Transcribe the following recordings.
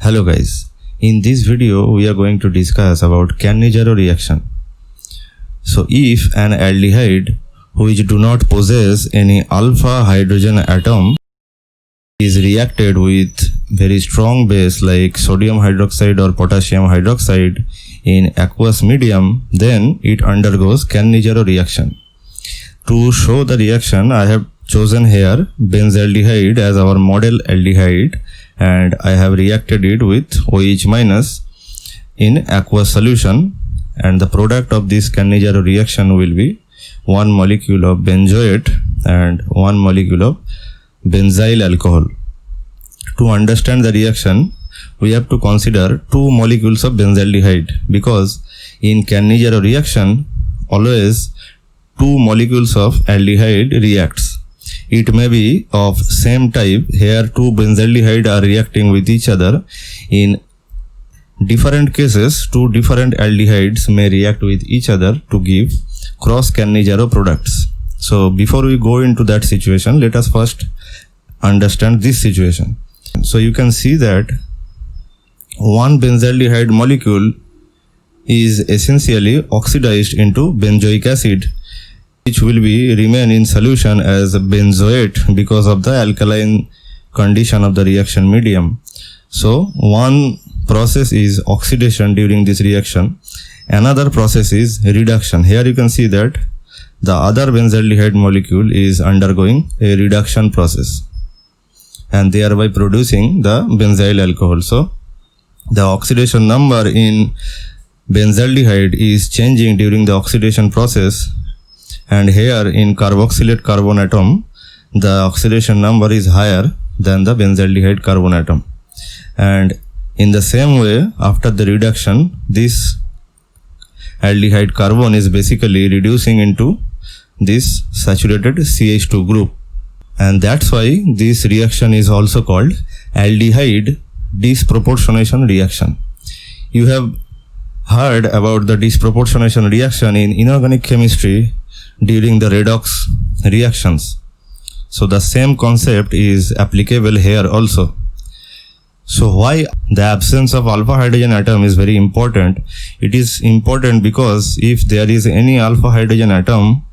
Hello guys, in this video we are going to discuss about Cannizzaro reaction. So if an aldehyde which do not possess any alpha hydrogen atom is reacted with very strong base like sodium hydroxide or potassium hydroxide in aqueous medium, then it undergoes Cannizzaro reaction. To show the reaction, I have chosen here benzaldehyde as our model aldehyde, and I have reacted it with OH minus in aqueous solution, and the product of this Cannizzaro reaction will be 1 molecule of benzoate and 1 molecule of benzyl alcohol. To understand the reaction, we have to consider 2 molecules of benzaldehyde, because in Cannizzaro reaction always 2 molecules of aldehyde reacts. It may be of same type. Here 2 benzaldehyde are reacting with each other. In different cases, 2 different aldehydes may react with each other to give cross Cannizzaro products. So before we go into that situation, let us first understand this situation. So you can see that one benzaldehyde molecule is essentially oxidized into benzoic acid, which will be remain in solution as benzoate because of the alkaline condition of the reaction medium. So one process is oxidation during this reaction. Another process is reduction. Here you can see that the other benzaldehyde molecule is undergoing a reduction process and thereby producing the benzyl alcohol. So the oxidation number in benzaldehyde is changing during the oxidation process, and here in carboxylate carbon atom the oxidation number is higher than the benzaldehyde carbon atom. And in the same way, after the reduction, this aldehyde carbon is basically reducing into this saturated CH2 group, and that's why this reaction is also called aldehyde disproportionation reaction. You have heard about the disproportionation reaction in inorganic chemistry during the redox reactions. So the same concept is applicable here also. So why the absence of alpha hydrogen atom is very important? It is important because if there is any alpha hydrogen atom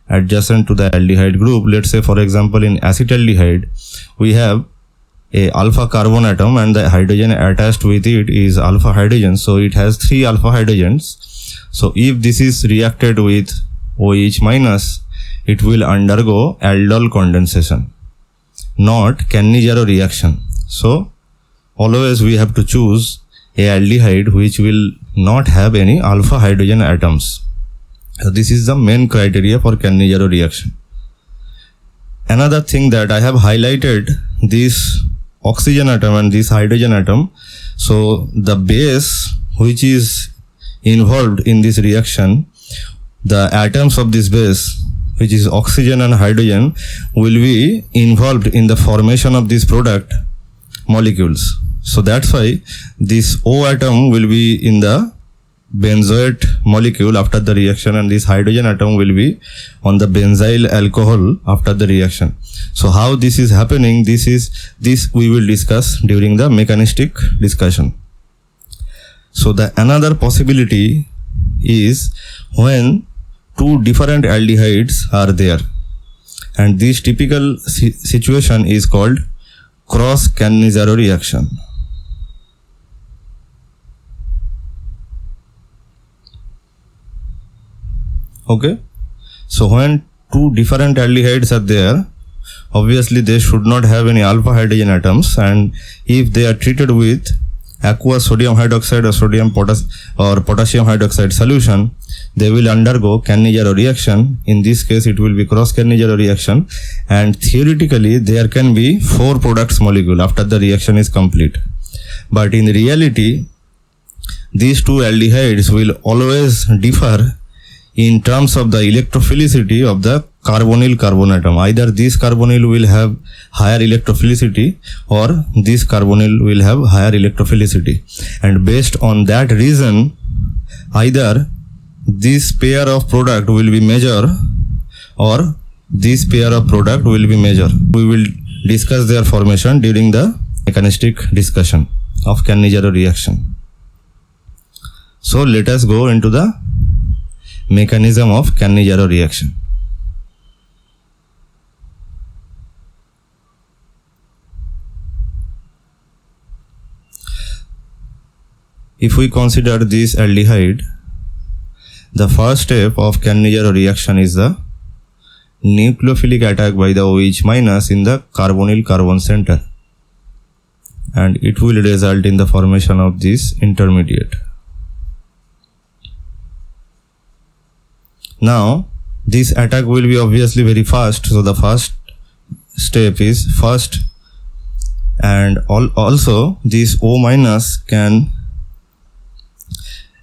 adjacent to the aldehyde group, let's say for example in acetaldehyde, we have a alpha carbon atom and the hydrogen attached with it is alpha hydrogen. So it has 3 alpha hydrogens. So if this is reacted with OH minus, it will undergo aldol condensation, not Cannizzaro reaction. So always we have to choose a aldehyde which will not have any alpha hydrogen atoms. So this is the main criteria for Cannizzaro reaction. Another thing that I have highlighted this oxygen atom and this hydrogen atom. So the base which is involved in this reaction, the atoms of this base, which is oxygen and hydrogen, will be involved in the formation of this product molecules. So that's why this O atom will be in the benzoate molecule after the reaction, and this hydrogen atom will be on the benzyl alcohol after the reaction. So how this is happening, this we will discuss during the mechanistic discussion. So the another possibility is when 2 different aldehydes are there, and this typical situation is called cross Cannizzaro reaction. Okay, so when 2 different aldehydes are there, obviously they should not have any alpha hydrogen atoms, and if they are treated with aqueous sodium hydroxide or potassium hydroxide solution, they will undergo Cannizzaro reaction. In this case it will be cross Cannizzaro reaction, and theoretically there can be 4 products molecule after the reaction is complete. But in reality these 2 aldehydes will always differ in terms of the electrophilicity of the carbonyl carbon atom. Either this carbonyl will have higher electrophilicity or this carbonyl will have higher electrophilicity, and based on that reason either this pair of product will be measured or this pair of product will be measured. We will discuss their formation during the mechanistic discussion. of Cannizzaro reaction. So let us go into the mechanism of Cannizzaro reaction. If we consider this aldehyde, the first step of Cannizzaro reaction is the nucleophilic attack by the OH minus in the carbonyl carbon center, and it will result in the formation of this intermediate. Now this attack will be obviously very fast, so the first step is first, and also this O minus can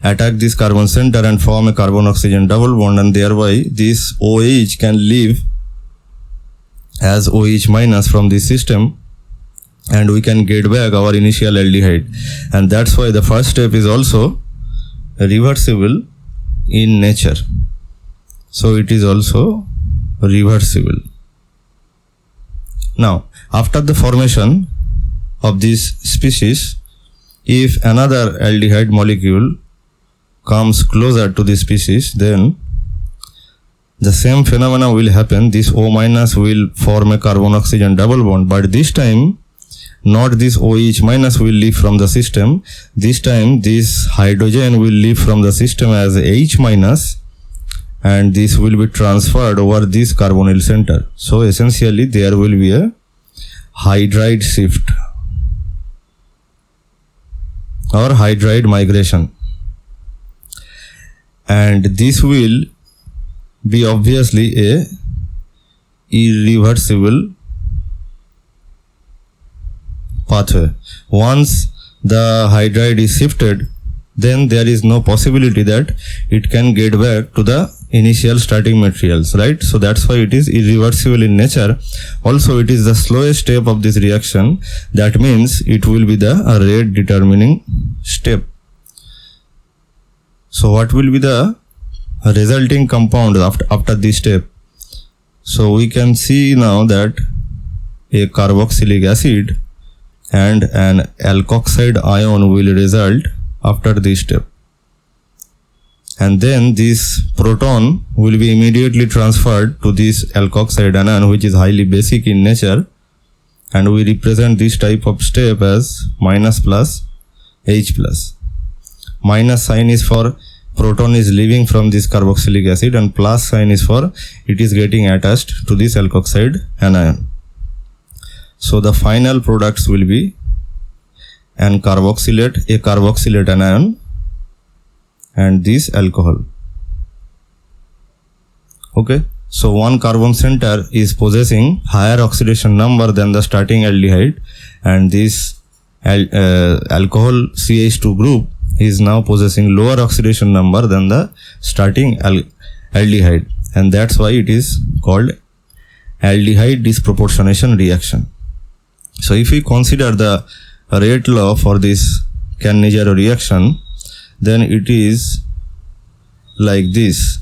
attack this carbon center and form a carbon oxygen double bond, and thereby this OH can leave as OH minus from this system, and we can get back our initial aldehyde. And that's why the first step is also reversible in nature. So it is also reversible. Now, after the formation of this species, if another aldehyde molecule comes closer to this species, then the same phenomena will happen. This O minus will form a carbon oxygen double bond, but this time not this OH minus will leave from the system. This time this hydrogen will leave from the system as H minus, and this will be transferred over this carbonyl center. So essentially there will be a hydride shift or hydride migration, and this will be obviously a irreversible pathway. Once the hydride is shifted, then there is no possibility that it can get back to the initial starting materials, right? So that's why it is irreversible in nature. Also, it is the slowest step of this reaction. That means it will be the rate determining step. So what will be the resulting compound after this step? So we can see now that a carboxylic acid and an alkoxide ion will result after this step, and then this proton will be immediately transferred to this alkoxide anion, which is highly basic in nature, and we represent this type of step as minus plus H plus. Minus sign is for proton is leaving from this carboxylic acid, and plus sign is for it is getting attached to this alkoxide anion. So the final products will be a carboxylate anion, and this alcohol. Okay, so one carbon center is possessing higher oxidation number than the starting aldehyde, and this alcohol CH2 group is now possessing lower oxidation number than the starting aldehyde, and that's why it is called aldehyde disproportionation reaction. So if we consider the rate law for this Cannizzaro reaction, then it is like this.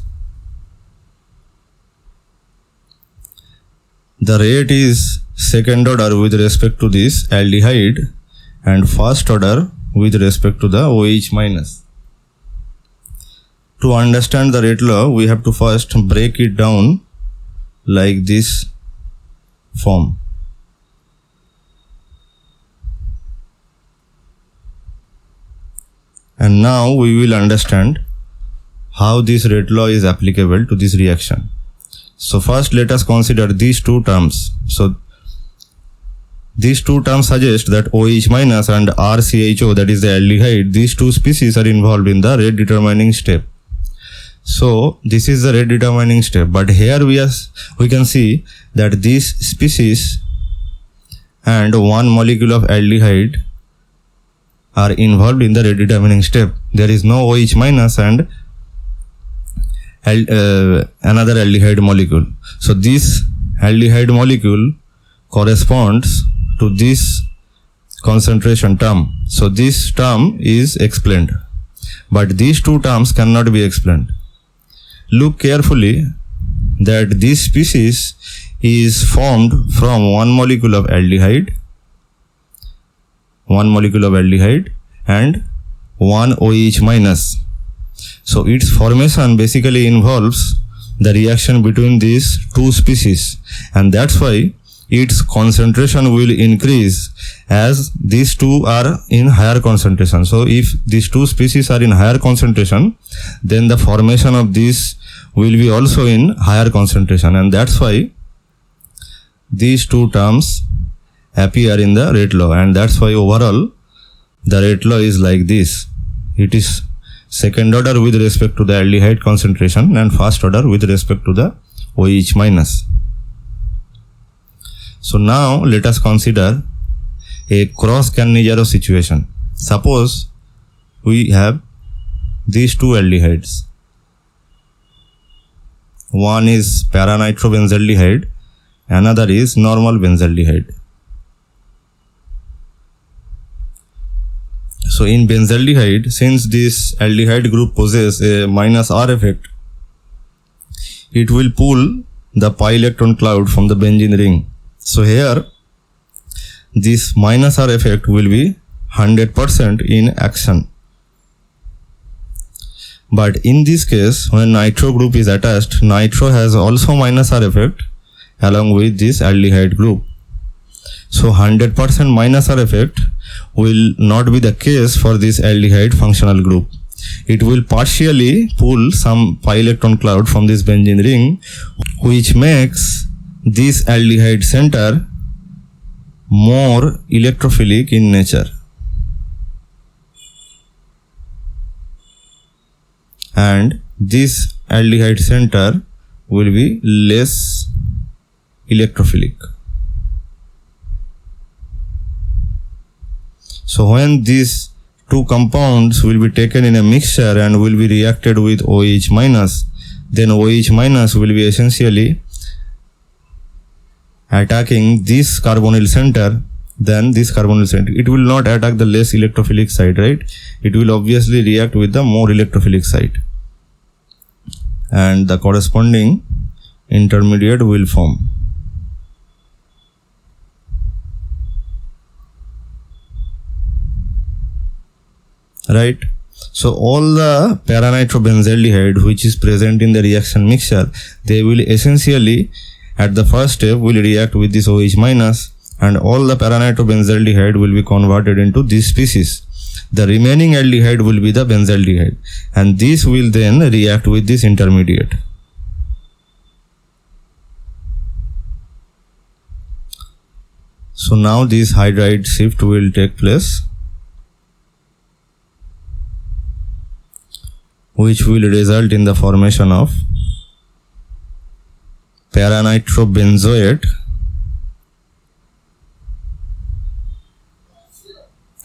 The rate is second order with respect to this aldehyde and first order with respect to the OH minus. To understand the rate law, we have to first break it down like this form. And now we will understand how this rate law is applicable to this reaction. So first let us consider these two terms. So these two terms suggest that OH minus and RCHO, that is the aldehyde, these two species are involved in the rate determining step. So this is the rate determining step, but here we can see that this species and one molecule of aldehyde are involved in the rate determining step. There is no OH minus and another aldehyde molecule. So this aldehyde molecule corresponds to this concentration term. So this term is explained, but these two terms cannot be explained. Look carefully that this species is formed from one molecule of aldehyde, one molecule of aldehyde and one OH minus. So its formation basically involves the reaction between these two species, and that's why its concentration will increase as these two are in higher concentration. So if these two species are in higher concentration, then the formation of this will be also in higher concentration, and that's why these two terms appear in the rate law, and that's why overall the rate law is like this. It is second order with respect to the aldehyde concentration and first order with respect to the OH minus. So now let us consider a cross Cannizzaro situation. Suppose we have these two aldehydes. One is para-nitrobenzaldehyde, another is normal benzaldehyde. So in benzaldehyde, since this aldehyde group possesses a minus R effect, it will pull the pi electron cloud from the benzene ring. So here this minus R effect will be 100% in action. But in this case, when nitro group is attached, nitro has also minus R effect along with this aldehyde group. So 100% minus R effect will not be the case for this aldehyde functional group. It will partially pull some pi electron cloud from this benzene ring, which makes this aldehyde center more electrophilic in nature. And this aldehyde center will be less electrophilic. So when these two compounds will be taken in a mixture and will be reacted with OH minus, then OH minus will be essentially attacking this carbonyl center than this carbonyl center. It will not attack the less electrophilic side, right? It will obviously react with the more electrophilic side, and the corresponding intermediate will form. Right? So all the para-nitrobenzaldehyde which is present in the reaction mixture, they will essentially at the first step will react with this OH minus, and all the para-nitrobenzaldehyde will be converted into this species. The remaining aldehyde will be the benzaldehyde, and this will then react with this intermediate. So now this hydride shift will take place, which will result in the formation of para-nitrobenzoate.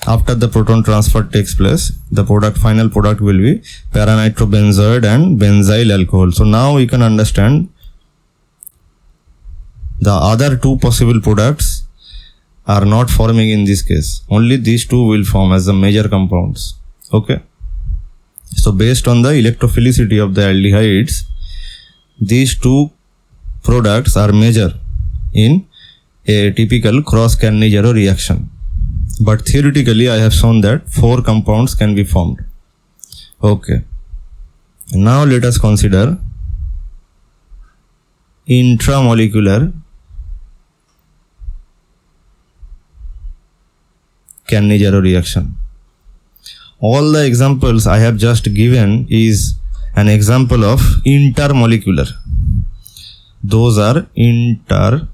After the proton transfer takes place, the final product will be para-nitrobenzoate and benzyl alcohol. So now we can understand the other two possible products are not forming in this case. Only these two will form as the major compounds. Okay. So based on the electrophilicity of the aldehydes, these two products are major in a typical cross Cannizzaro reaction. But theoretically, I have shown that 4 compounds can be formed. Okay. Now let us consider intramolecular Cannizzaro reaction. All the examples I have just given is an example of intermolecular. Those are intermolecular.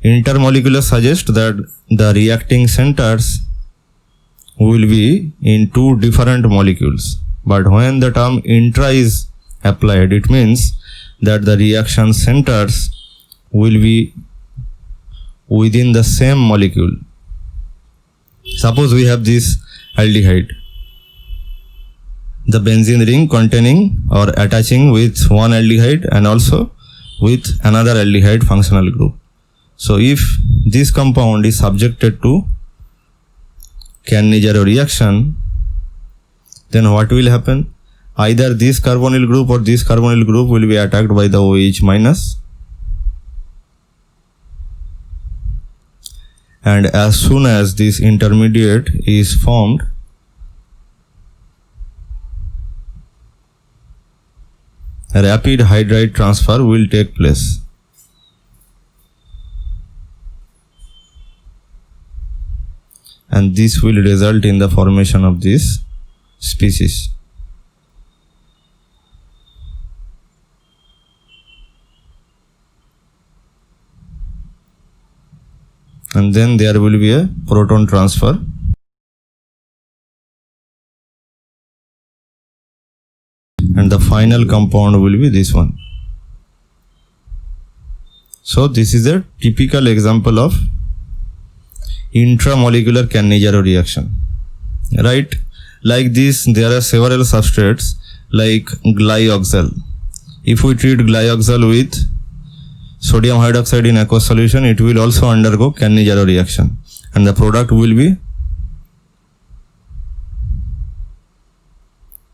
Intermolecular suggests that the reacting centers will be in two different molecules. But when the term intra is applied, it means that the reaction centers will be within the same molecule. Suppose we have this aldehyde, the benzene ring containing or attaching with one aldehyde and also with another aldehyde functional group. So if this compound is subjected to Cannizzaro reaction, then what will happen? Either this carbonyl group or this carbonyl group will be attacked by the OH minus, and as soon as this intermediate is formed, rapid hydride transfer will take place. And this will result in the formation of this species. And then there will be a proton transfer. And the final compound will be this one. So this is a typical example of intramolecular Cannizzaro reaction, right? Like this, there are several substrates like glyoxal. If we treat glyoxal with sodium hydroxide in aqueous solution, it will also undergo Cannizzaro reaction, and the product will be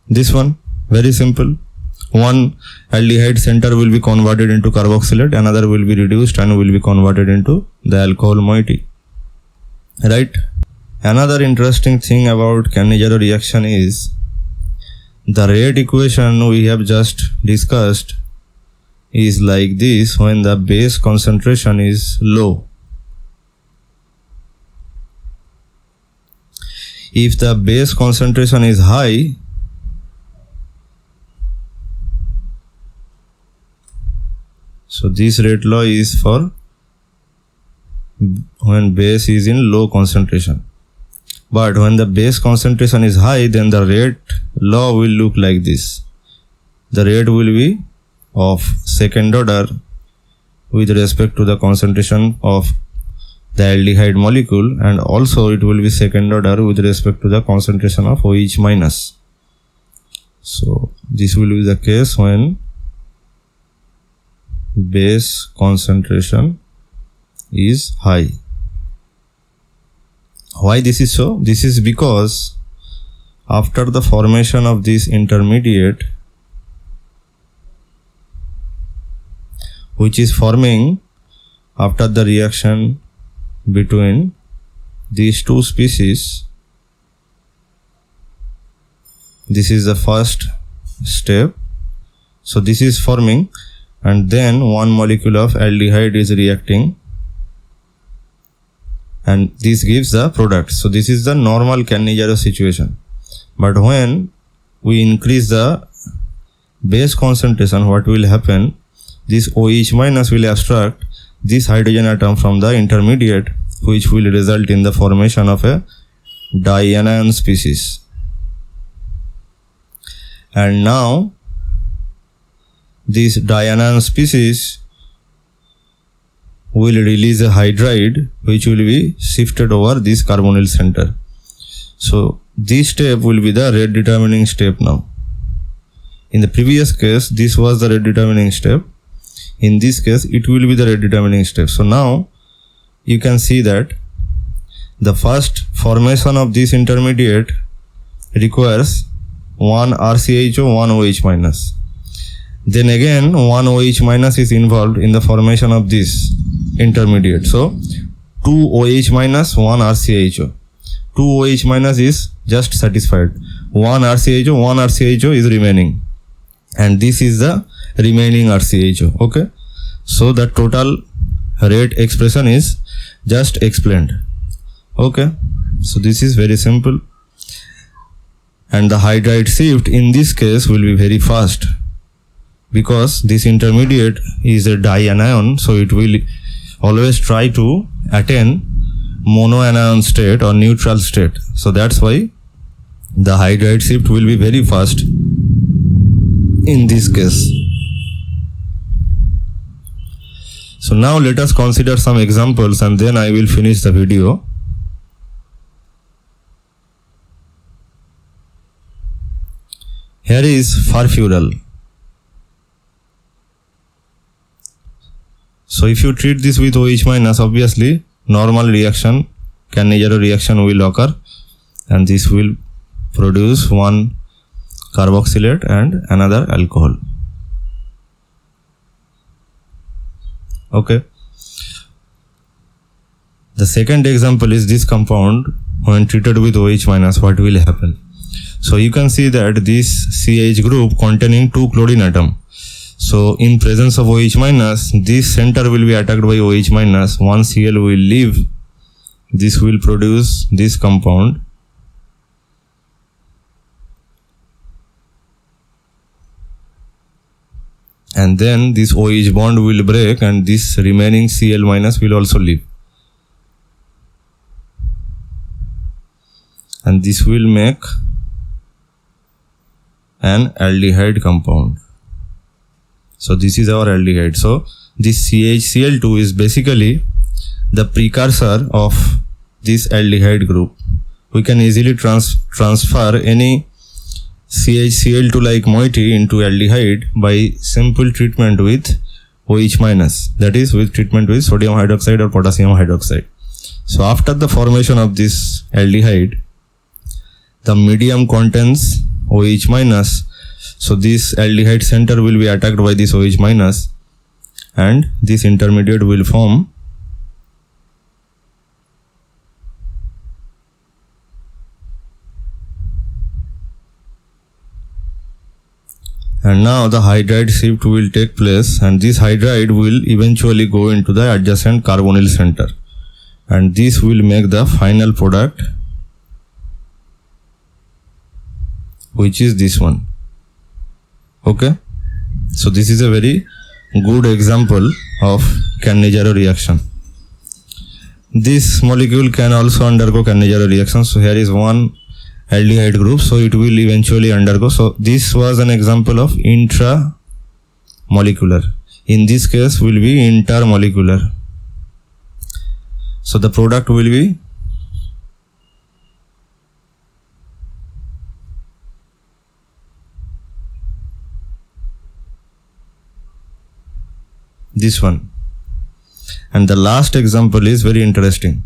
this one. Very simple. One aldehyde center will be converted into carboxylate, another will be reduced and will be converted into the alcohol moiety. Right? Another interesting thing about Cannizzaro reaction is the rate equation we have just discussed is like this when the base concentration is low. If the base concentration is high, so this rate law is for when base is in low concentration. But when the base concentration is high, then the rate law will look like this. The rate will be of second order with respect to the concentration of the aldehyde molecule, and also it will be second order with respect to the concentration of OH minus. So this will be the case when base concentration is high. Why this is so? This is because after the formation of this intermediate, which is forming after the reaction between these two species, this is the first step. So this is forming, and then one molecule of aldehyde is reacting, and this gives the product. So this is the normal Cannizzaro situation. But when we increase the base concentration, what will happen? This OH minus will abstract this hydrogen atom from the intermediate, which will result in the formation of a dianion species. And now this dianion species will release a hydride which will be shifted over this carbonyl center. So this step will be the rate determining step now. In the previous case, this was the rate determining step. In this case, it will be the rate determining step. So now you can see that the first formation of this intermediate requires one RCHO, one OH minus. Then again, one OH minus is involved in the formation of this intermediate. So 2 OH minus, 1 RCHO. 2 OH minus is just satisfied. 1 RCHO is remaining. And this is the remaining RCHO. Okay. So the total rate expression is just explained. Okay. So this is very simple. And the hydride shift in this case will be very fast, because this intermediate is a dianion, so it will always try to attain monoanion state or neutral state. So that's why the hydride shift will be very fast in this case. So now let us consider some examples, and then I will finish the video. Here is furfural. So if you treat this with OH minus, obviously normal reaction, Cannizzaro reaction will occur, and this will produce one carboxylate and another alcohol. Okay. The second example is this compound when treated with OH minus, what will happen? So you can see that this CH group containing 2 chlorine atom. So in presence of OH minus, this center will be attacked by OH minus. One Cl will leave. This will produce this compound. And then this OH bond will break and this remaining Cl minus will also leave. And this will make an aldehyde compound. So this is our aldehyde. So this CHCl2 is basically the precursor of this aldehyde group. We can easily transfer any CHCl2 like moiety into aldehyde by simple treatment with OH minus, that is with treatment with sodium hydroxide or potassium hydroxide. So after the formation of this aldehyde, the medium contains OH minus. So this aldehyde center will be attacked by this OH minus and this intermediate will form and now the hydride shift will take place and this hydride will eventually go into the adjacent carbonyl center and this will make the final product, which is this one. Okay, so this is a very good example of Cannizzaro reaction. This molecule can also undergo Cannizzaro reaction. So here is one aldehyde group, so it will eventually undergo. So this was an example of intramolecular. In this case will be intermolecular. So the product will be this one. And the last example is very interesting.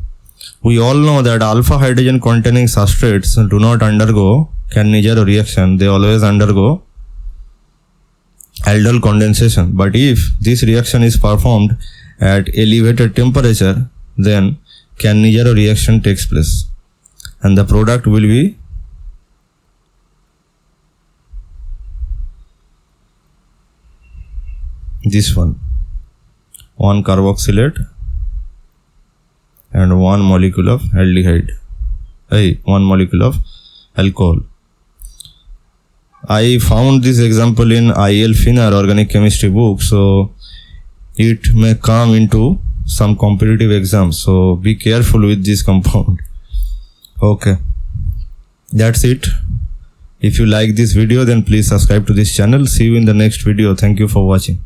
We all know that alpha hydrogen containing substrates do not undergo Cannizzaro reaction. They always undergo aldol condensation. But if this reaction is performed at elevated temperature, then Cannizzaro reaction takes place. And the product will be this one. One carboxylate and one molecule of aldehyde, one molecule of alcohol. I found this example in IL Finer organic chemistry book, so it may come into some competitive exams, so be careful with this compound. Okay, that's it. If you like this video, then please subscribe to this channel. See you in the next video. Thank you for watching.